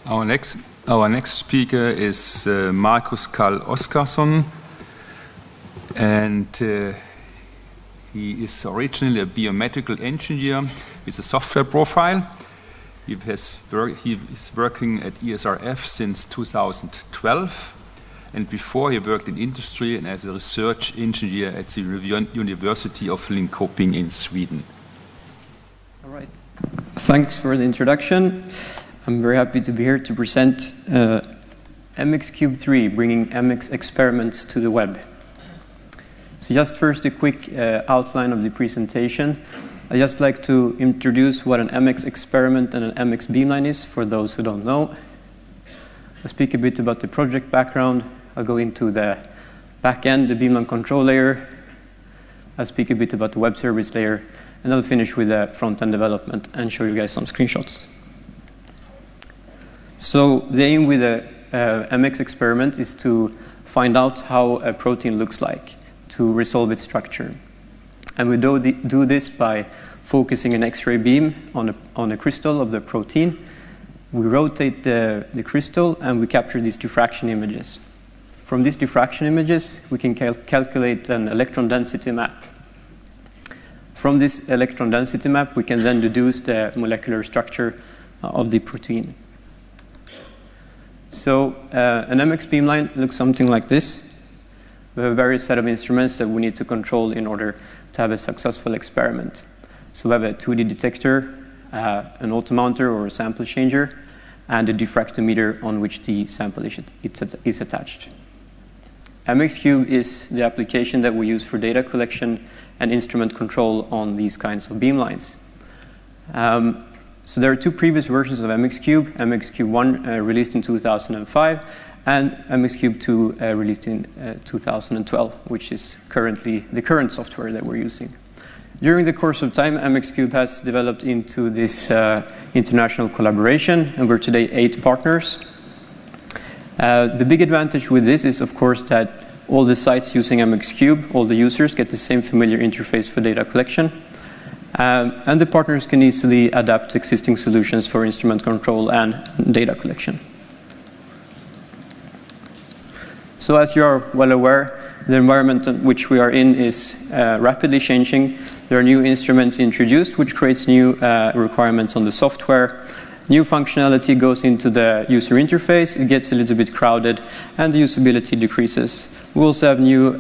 Our next speaker is Markus Carl Oskarsson, and he is originally a biomedical engineer with a software profile. He is working at ESRF since 2012, and before he worked in industry and as a research engineer at the University of Linköping in Sweden. All right. Thanks for the introduction. I'm very happy to be here to present MXCuBE3, bringing MX experiments to the web. So just first a quick outline of the presentation. I'd just like to introduce what an MX experiment and an MX beamline is for those who don't know. I'll speak a bit about the project background. I'll go into the back end, the beamline control layer. I'll speak a bit about the web service layer, and I'll finish with the front-end development and show you guys some screenshots. So the aim with the MX experiment is to find out how a protein looks like, to resolve its structure. And we do this by focusing an X-ray beam on a crystal of the protein. We rotate the crystal and we capture these diffraction images. From these diffraction images, we can calculate an electron density map. From this electron density map, we can then deduce the molecular structure of the protein. So an MX beamline looks something like this. We have a various set of instruments that we need to control in order to have a successful experiment. So we have a 2D detector, an automounter or a sample changer, and a diffractometer on which the sample is attached. MXCuBE is the application that we use for data collection and instrument control on these kinds of beamlines. So there are two previous versions of MXCuBE, MXCuBE1 released in 2005, and MXCuBE2 released in 2012, which is currently the current software that we're using. During the course of time, MXCuBE has developed into this international collaboration, and we're today 8 partners. The big advantage with this is, of course, that all the sites using MXCuBE, all the users get the same familiar interface for data collection. And the partners can easily adapt existing solutions for instrument control and data collection. So as you are well aware, the environment in which we are in is rapidly changing. There are new instruments introduced, which creates new requirements on the software. New functionality goes into the user interface. It gets a little bit crowded, and the usability decreases. We also have new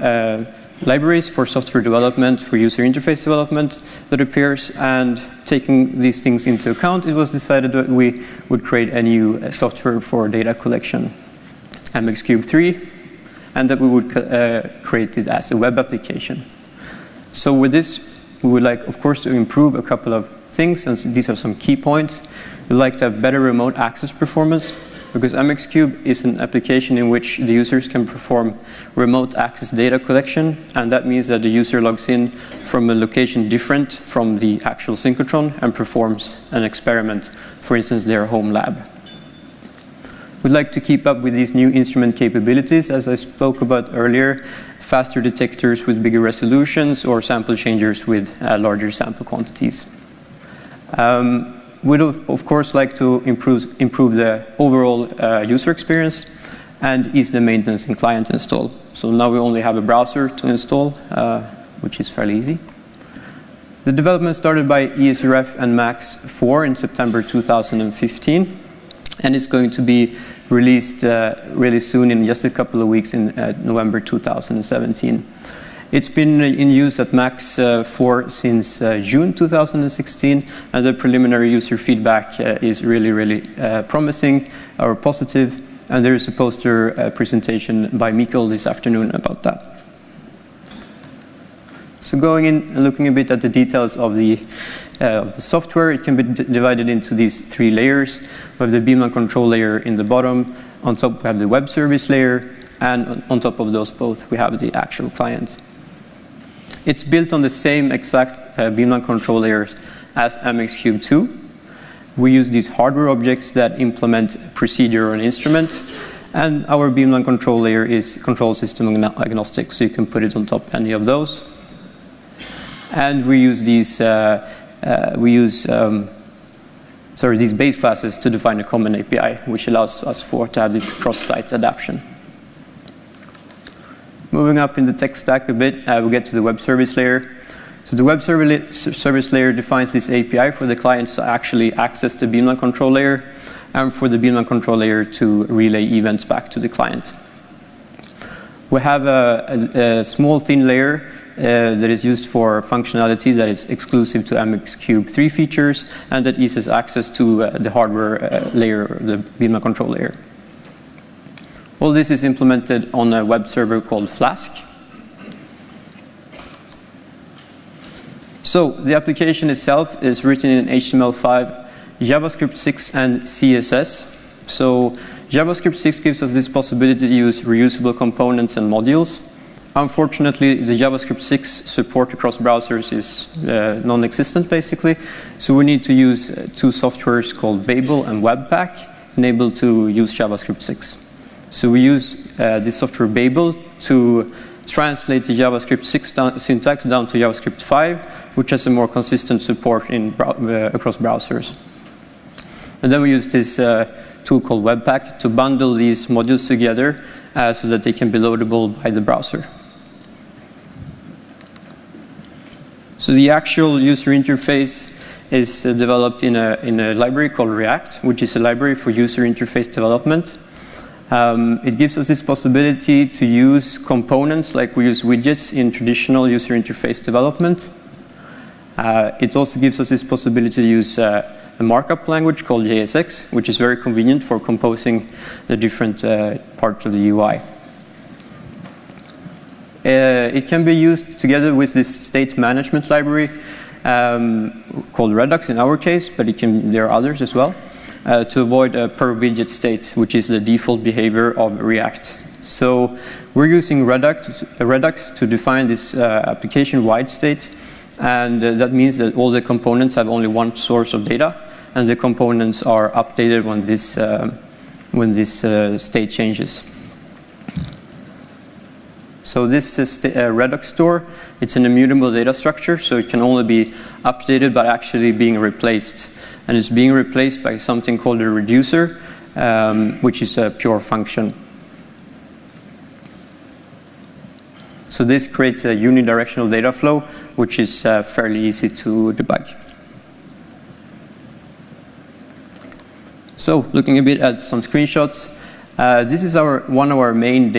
libraries for software development, for user interface development that appears, and taking these things into account, it was decided that we would create a new software for data collection, MXCuBE3, and that we would create it as a web application. So with this, we would like, of course, to improve a couple of things, and these are some key points. We'd like to have better remote access performance, because MXCuBE is an application in which the users can perform remote access data collection, and that means that the user logs in from a location different from the actual synchrotron and performs an experiment, for instance, their home lab. We'd like to keep up with these new instrument capabilities, as I spoke about earlier, faster detectors with bigger resolutions or sample changers with larger sample quantities. We'd of course like to improve the overall user experience and ease the maintenance and client install. So now we only have a browser to install, which is fairly easy. The development started by ESRF and MAX4 in September 2015, and it's going to be released really soon, in just a couple of weeks, in November 2017. It's been in use at MAX4 since June 2016, and the preliminary user feedback is really promising or positive, and there is a poster presentation by Mikael this afternoon about that. So going in and looking a bit at the details of the software, it can be divided into these 3 layers. We have the beamline control layer in the bottom, on top we have the web service layer, and on top of those both we have the actual client. It's built on the same exact beamline control layers as MXCuBE2. We use these hardware objects that implement procedure or an instrument, and our beamline control layer is control system agnostic, so you can put it on top of any of those. And we use these these base classes to define a common API, which allows us to have this cross-site adaptation. Moving up in the tech stack a bit, we get to the web service layer. So the web service layer defines this API for the clients to actually access the Beamline control layer, and for the Beamline control layer to relay events back to the client. We have a small thin layer that is used for functionality that is exclusive to MXCuBE3 features, and that eases access to the hardware layer, the Beamline control layer. All this is implemented on a web server called Flask. So the application itself is written in HTML5, JavaScript 6, and CSS. So JavaScript 6 gives us this possibility to use reusable components and modules. Unfortunately, the JavaScript 6 support across browsers is non-existent, basically. So we need to use two softwares called Babel and Webpack, enabled to use JavaScript 6. So we use this software Babel to translate the JavaScript 6 syntax down to JavaScript 5, which has a more consistent support across browsers. And then we use this tool called Webpack to bundle these modules together so that they can be loadable by the browser. So the actual user interface is developed in a library called React, which is a library for user interface development. It gives us this possibility to use components like we use widgets in traditional user interface development. It also gives us this possibility to use a markup language called JSX, which is very convenient for composing the different parts of the UI. It can be used together with this state management library called Redux in our case, but there are others as well. To avoid a per widget state, which is the default behavior of React. So we're using Redux to define this application-wide state, and that means that all the components have only one source of data, and the components are updated when this state changes. So this is Redux store. It's an immutable data structure, so it can only be updated by actually being replaced. And it's being replaced by something called a reducer, which is a pure function. So this creates a unidirectional data flow, which is fairly easy to debug. So looking a bit at some screenshots, this is one of our main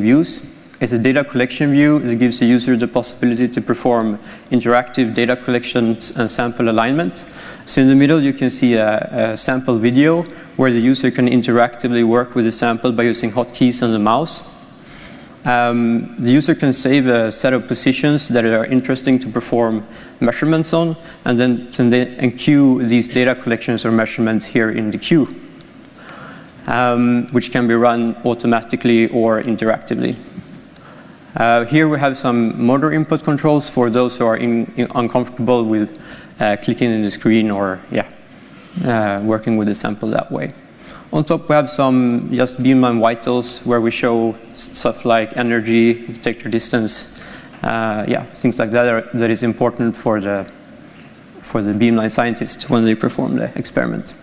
views. It's a data collection view. It gives the user the possibility to perform interactive data collections and sample alignment. So in the middle, you can see a sample video where the user can interactively work with the sample by using hotkeys on the mouse. The user can save a set of positions that are interesting to perform measurements on, and then can enqueue these data collections or measurements here in the queue, which can be run automatically or interactively. Here we have some motor input controls for those who are uncomfortable with clicking in the screen or working with the sample that way. On top we have some just Beamline vitals where we show stuff like energy, detector distance, things like that that is important for the Beamline scientists when they perform the experiment.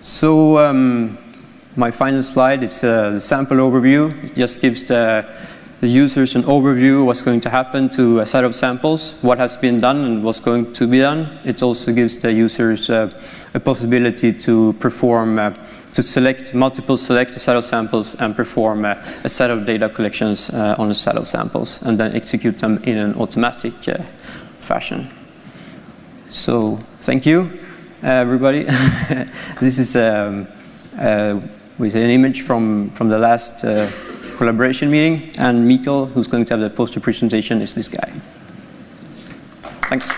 So my final slide is the sample overview. It just gives the users an overview of what's going to happen to a set of samples, what has been done and what's going to be done. It also gives the users a possibility to perform, to select a set of samples and perform a set of data collections on a set of samples and then execute them in an automatic fashion. So thank you, everybody. This is with an image from the last collaboration meeting, and Mikkel, who's going to have the poster presentation, is this guy. Thanks.